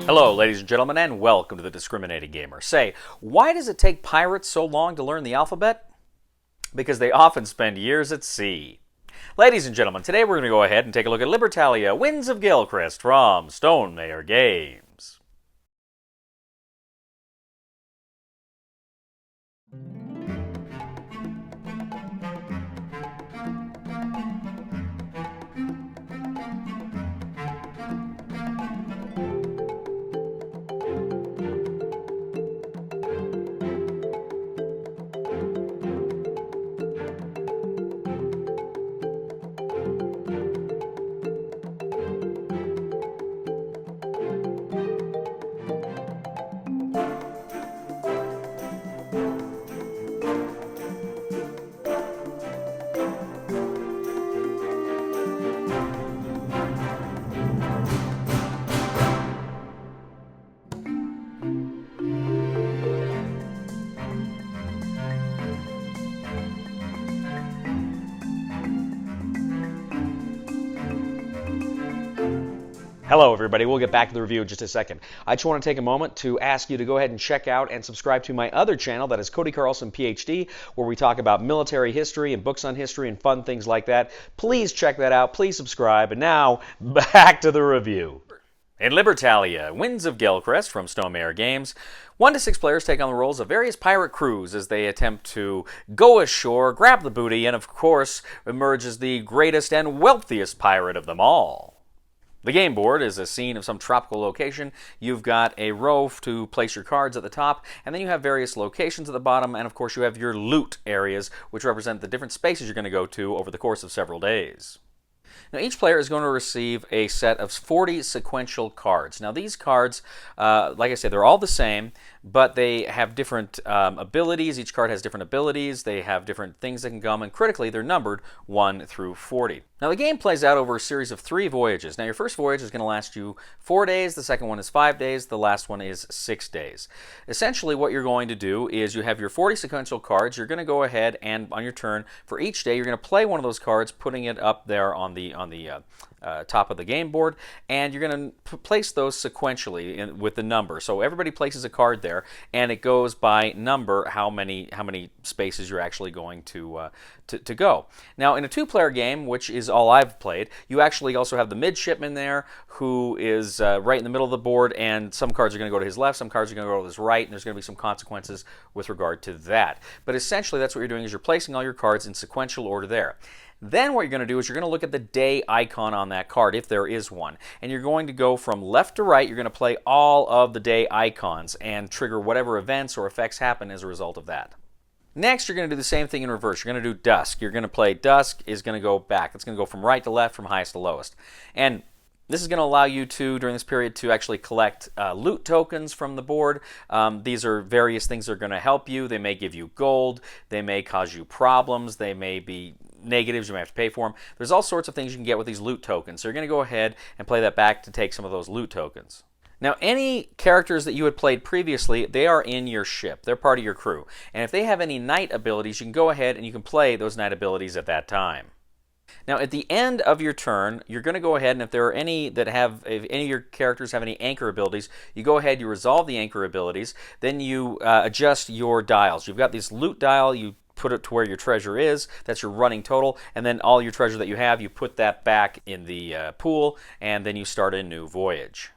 Hello, ladies and gentlemen, and welcome to the Discriminating Gamer. Say, why does it take pirates so long to learn the alphabet? Because they often spend years at sea. Ladies and gentlemen, today we're going to go ahead and take a look at Libertalia, Winds of Galecrest from Stonemaier Games. Hello everybody, we'll get back to the review in just a second. I just want to take a moment to ask you to go ahead and check out and subscribe to my other channel, that is Cody Carlson PhD, where we talk about military history and books on history and fun things like that. Please check that out, please subscribe, and now, back to the review. In Libertalia, Winds of Galecrest from Stonemaier Games, 1 to 6 players take on the roles of various pirate crews as they attempt to go ashore, grab the booty, and of course, emerge as the greatest and wealthiest pirate of them all. The game board is a scene of some tropical location. You've got a row to place your cards at the top, and then you have various locations at the bottom, and of course you have your loot areas, which represent the different spaces you're going to go to over the course of several days. Now, each player is going to receive a set of 40 sequential cards. Now, these cards, like I said, they're all the same, but they have different abilities. Each card has different abilities. They have different things that can come, and critically, they're numbered 1 through 40. Now, the game plays out over a series of 3 voyages. Now, your first voyage is going to last you 4 days. The second one is 5 days. The last one is 6 days. Essentially, what you're going to do is you have your 40 sequential cards. You're going to go ahead and, on your turn, for each day, you're going to play one of those cards, putting it up there on the top of the game board, and you're going to place those sequentially with the number. So everybody places a card there, and it goes by number how many spaces you're actually going to go. Now, in a 2-player game, which is all I've played, you actually also have the midshipman there, who is right in the middle of the board, and some cards are going to go to his left, some cards are going to go to his right, and there's going to be some consequences with regard to that. But essentially, that's what you're doing, is you're placing all your cards in sequential order there. Then what you're going to do is you're going to look at the day icon on that card, if there is one. And you're going to go from left to right. You're going to play all of the day icons and trigger whatever events or effects happen as a result of that. Next, you're going to do the same thing in reverse. You're going to do dusk. You're going to play dusk is going to go back. It's going to go from right to left, from highest to lowest. And this is going to allow you to, during this period, to actually collect loot tokens from the board. These are various things that are going to help you. They may give you gold. They may cause you problems. They may be negatives. You may have to pay for them. There's all sorts of things you can get with these loot tokens. So you're going to go ahead and play that back to take some of those loot tokens. Now, any characters that you had played previously, they are in your ship. They're part of your crew. And if they have any night abilities, you can go ahead and you can play those night abilities at that time. Now, at the end of your turn, you're going to go ahead, and if there are any that have, if any of your characters have any anchor abilities, you go ahead, you resolve the anchor abilities, then you adjust your dials. You've got this loot dial, you put it to where your treasure is, that's your running total, and then all your treasure that you have, you put that back in the pool, and then you start a new voyage.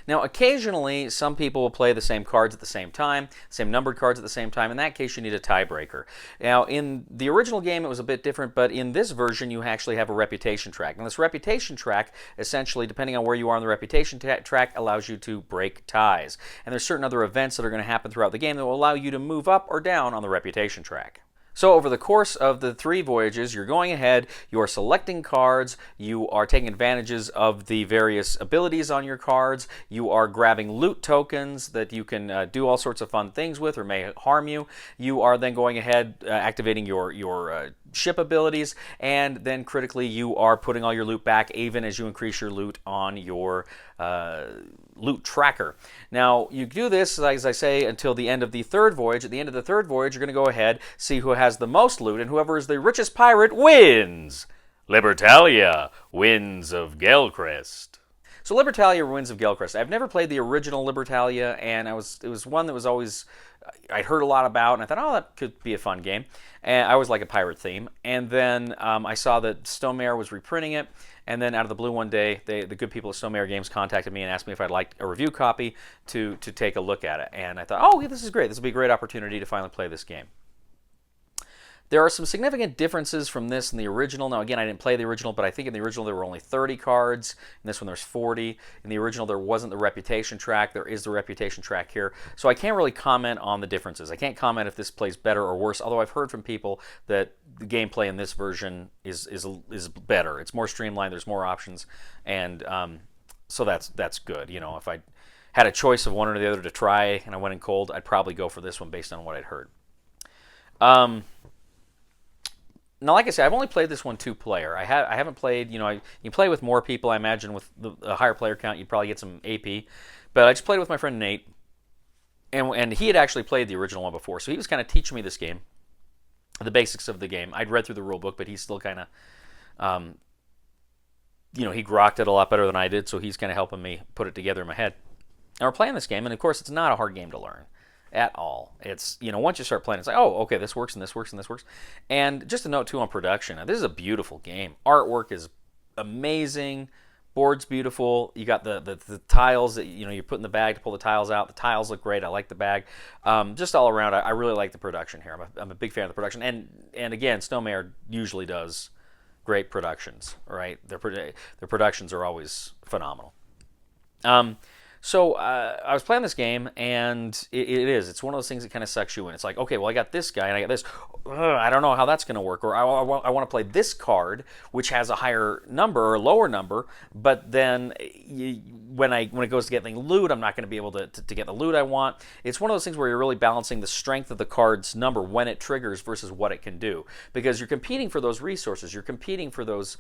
Now, occasionally, some people will play the same cards at the same time, same numbered cards at the same time. In that case, you need a tiebreaker. Now, in the original game, it was a bit different, but in this version, you actually have a reputation track. Now, this reputation track, essentially, depending on where you are on the reputation track, allows you to break ties. And there's certain other events that are going to happen throughout the game that will allow you to move up or down on the reputation track. So over the course of the 3 voyages, you're going ahead, you are selecting cards, you are taking advantages of the various abilities on your cards, you are grabbing loot tokens that you can do all sorts of fun things with or may harm you. You are then going ahead, activating your ship abilities, and then critically you are putting all your loot back even as you increase your loot on your loot tracker. Now, you do this, as I say, until the end of the 3rd voyage. At the end of the 3rd voyage, you're going to go ahead, see who has the most loot, and whoever is the richest pirate wins! Libertalia, Winds of Galecrest. So Libertalia Winds of Galecrest. I've never played the original Libertalia, and it was one that was always I'd heard a lot about, and I thought, oh, that could be a fun game. And I always like a pirate theme. And then I saw that Stonemaier was reprinting it, and then out of the blue one day, the good people at Stonemaier Games contacted me and asked me if I'd like a review copy to take a look at it. And I thought, oh, yeah, this is great. This will be a great opportunity to finally play this game. There are some significant differences from this and the original. Now, again, I didn't play the original, but I think in the original there were only 30 cards. In this one, there's 40. In the original, there wasn't the reputation track. There is the reputation track here. So I can't really comment on the differences. I can't comment if this plays better or worse, although I've heard from people that the gameplay in this version is better. It's more streamlined. There's more options, and so that's good. You know, if I had a choice of one or the other to try and I went in cold, I'd probably go for this one based on what I'd heard. Now, like I said, I've only played this one 2-player. I haven't played, you can play with more people. I imagine with a higher player count, you'd probably get some AP. But I just played with my friend Nate, and he had actually played the original one before, so he was kind of teaching me this game, the basics of the game. I'd read through the rule book, but he's still kind of, he grokked it a lot better than I did, so he's kind of helping me put it together in my head. And we're playing this game, and of course, it's not a hard game to learn at all. It's, once you start playing, it's like, oh, okay, this works and this works and this works. And just a note too on production, this is a beautiful game. Artwork is amazing, board's beautiful. You got the tiles that you put in the bag to pull the tiles out. The tiles look great. I like the bag. Just all around, I really like the production here. I'm a big fan of the production. And again, Stonemaier usually does great productions, right? Their productions are always phenomenal. So I was playing this game, and it's one of those things that kind of sucks you in. It's like, okay, well, I got this guy, and I got this. I don't know how that's going to work. Or I want to play this card, which has a higher number or a lower number, but then when it goes to getting loot, I'm not going to be able to get the loot I want. It's one of those things where you're really balancing the strength of the card's number when it triggers versus what it can do, because you're competing for those resources. You're competing for those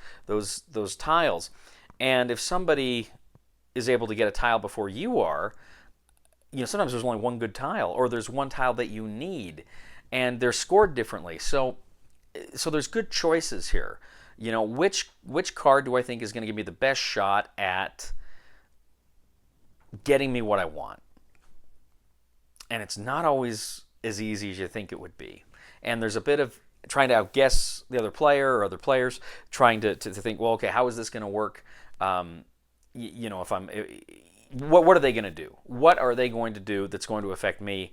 tiles, and if somebody is able to get a tile before you are, sometimes there's only one good tile, or there's one tile that you need, and they're scored differently. So there's good choices here. Which card do I think is going to give me the best shot at getting me what I want? And it's not always as easy as you think it would be. And there's a bit of trying to outguess the other player or other players, trying to think, well, okay, how is this going to work? What are they going to do? What are they going to do that's going to affect me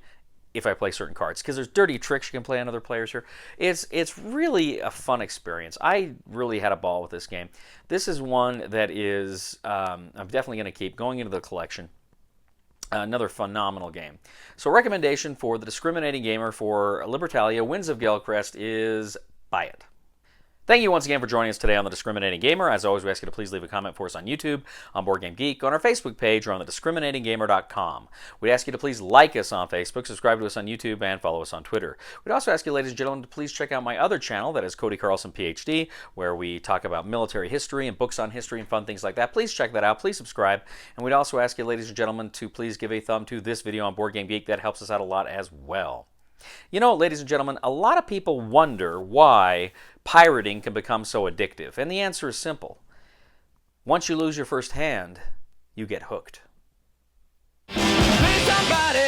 if I play certain cards? Because there's dirty tricks you can play on other players here. It's really a fun experience. I really had a ball with this game. This is one that is I'm definitely going to keep going into the collection. Another phenomenal game. So recommendation for the discriminating gamer for Libertalia Winds of Galecrest is buy it. Thank you once again for joining us today on The Discriminating Gamer. As always, we ask you to please leave a comment for us on YouTube, on Board Game Geek, on our Facebook page, or on thediscriminatinggamer.com. We'd ask you to please like us on Facebook, subscribe to us on YouTube, and follow us on Twitter. We'd also ask you, ladies and gentlemen, to please check out my other channel, that is Cody Carlson, PhD, where we talk about military history and books on history and fun things like that. Please check that out. Please subscribe. And we'd also ask you, ladies and gentlemen, to please give a thumb to this video on Board Game Geek. That helps us out a lot as well. Ladies and gentlemen, a lot of people wonder why pirating can become so addictive. And the answer is simple. Once you lose your first hand, you get hooked. Somebody